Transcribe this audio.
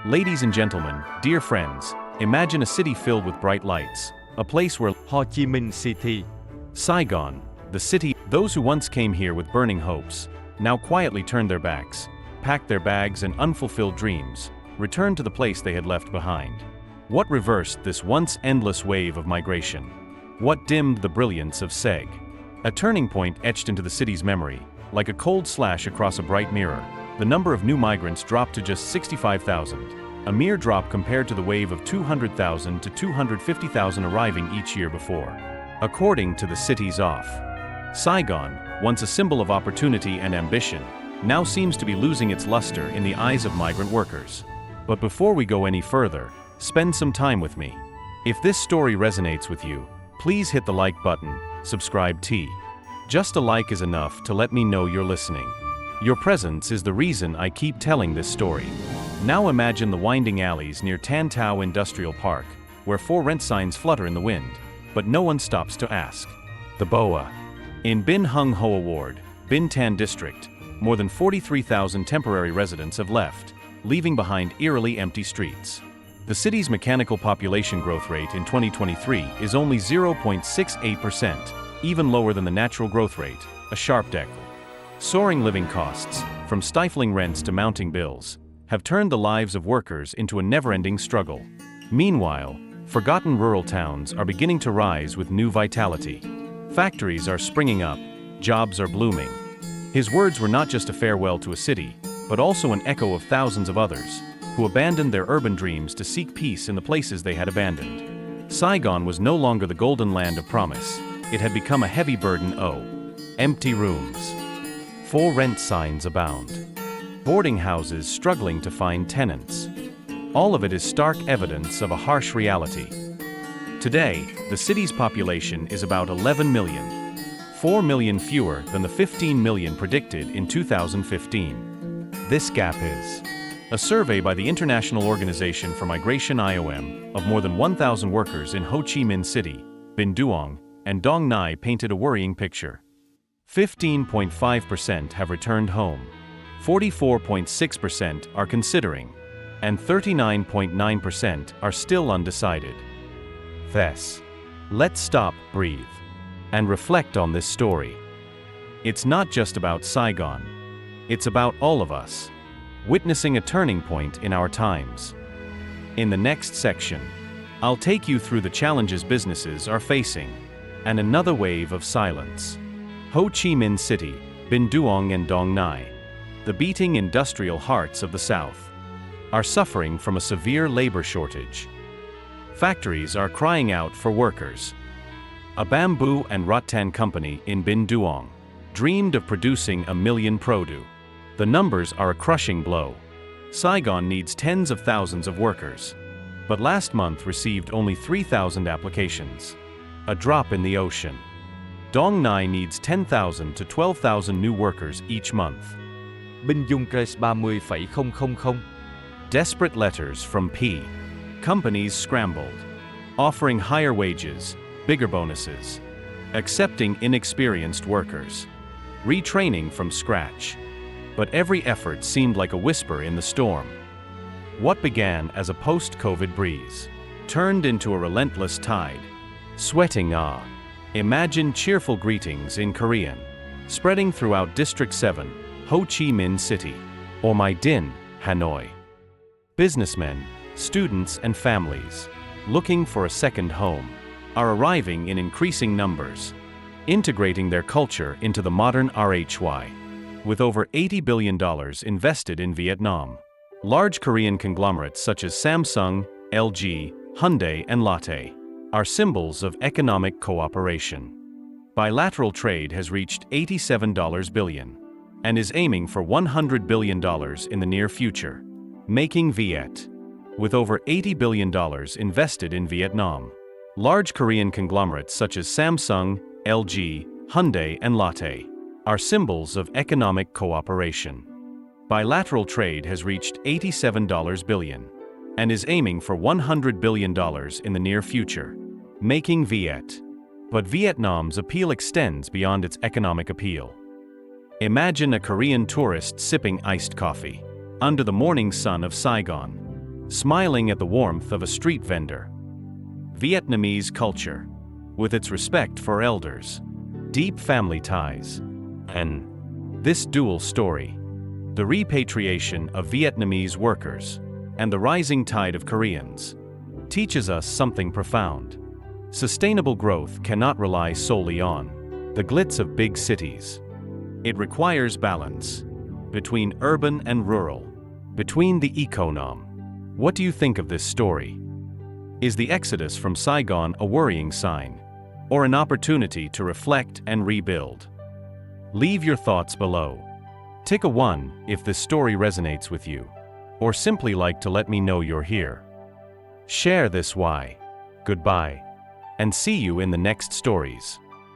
Ladies and gentlemen, dear friends, imagine a city filled with bright lights, a place where Chi Minh City. Saigon, the city, those who once came here with burning hopes, now quietly turned their backs, packed their bags and unfulfilled dreams, returned to the place they had left behind. What reversed this once endless wave of migration? What dimmed the brilliance of Seg? A turning point etched into the city's memory, like a cold slash across a bright mirror. The number of new migrants dropped to just 65,000, a mere drop compared to the wave of 200,000 to 250,000 arriving each year before. According to the city's off. Saigon, once a symbol of opportunity and ambition, now seems to be losing its luster in the eyes of migrant workers. But before we go any further, spend some time with me. If this story resonates with you, please hit the like button, subscribe T. Just a like is enough to let me know you're listening. Your presence is the reason I keep telling this story. Now imagine the winding alleys near Tan Tao Industrial Park, where 4 rent signs flutter in the wind, but no one stops to ask. The BOA. In Bin Hung Ho Ward, Bin Tan District, more than 43,000 temporary residents have left, leaving behind eerily empty streets. The city's mechanical population growth rate in 2023 is only 0.68%, even lower than the natural growth rate, a sharp decline. Soaring living costs, from stifling rents to mounting bills, have turned the lives of workers into a never-ending struggle. Meanwhile, forgotten rural towns are beginning to rise with new vitality. Factories are springing up, jobs are blooming. His words were not just a farewell to a city, but also an echo of thousands of others, who abandoned their urban dreams to seek peace in the places they had abandoned. Saigon was no longer the golden land of promise. It had become a heavy burden. Empty rooms. 4 rent signs abound. Boarding houses struggling to find tenants. All of it is stark evidence of a harsh reality. Today, the city's population is about 11 million, 4 million fewer than the 15 million predicted in 2015. This gap is. A survey by the International Organization for Migration IOM of more than 1,000 workers in Ho Chi Minh City, Bin Duong, and Dong Nai painted a worrying picture. 15.5% have returned home, 44.6% are considering, and 39.9% are still undecided. Thus, let's stop, breathe, and reflect on this story. It's not just about Saigon. It's about all of us, witnessing a turning point in our times. In the next section, I'll take you through the challenges businesses are facing, and another wave of silence. Ho Chi Minh City, Bin Duong and Dong Nai, the beating industrial hearts of the South, are suffering from a severe labor shortage. Factories are crying out for workers. A bamboo and rattan company in Bin Duong dreamed of producing 1 million produce. The numbers are a crushing blow. Saigon needs tens of thousands of workers, but last month received only 3,000 applications. A drop in the ocean. Dong Nai needs 10,000 to 12,000 new workers each month. Bin Dung Cres 30,000. Desperate letters from P. Companies scrambled, offering higher wages, bigger bonuses, accepting inexperienced workers, retraining from scratch. But every effort seemed like a whisper in the storm. What began as a post-COVID breeze turned into a relentless tide. Sweating Imagine cheerful greetings in Korean, spreading throughout District 7, Ho Chi Minh City, or My Din, Hanoi. Businessmen, students and families, looking for a second home, are arriving in increasing numbers, integrating their culture into the modern RHY. With over $80 billion invested in Vietnam, large Korean conglomerates such as Samsung, LG, Hyundai and Lotte are symbols of economic cooperation. Bilateral trade has reached $87 billion and is aiming for $100 billion in the near future, making Viet. With over $80 billion invested in Vietnam, large Korean conglomerates such as Samsung, LG, Hyundai and Lotte are symbols of economic cooperation. Bilateral trade has reached $87 billion and is aiming for $100 billion in the near future, making Viet. But Vietnam's appeal extends beyond its economic appeal. Imagine a Korean tourist sipping iced coffee under the morning sun of Saigon. smiling at the warmth of a street vendor. Vietnamese culture, with its respect for elders, deep family ties, and this dual story, the repatriation of Vietnamese workers and the rising tide of Koreans, teaches us something profound. Sustainable growth cannot rely solely on the glitz of big cities. It requires balance between urban and rural, between the econom. What do you think of this story? Is the exodus from Saigon a worrying sign, or an opportunity to reflect and rebuild? Leave your thoughts below. Tick a 1 if this story resonates with you, or simply like to let me know you're here. Share this why. Goodbye, and see you in the next stories.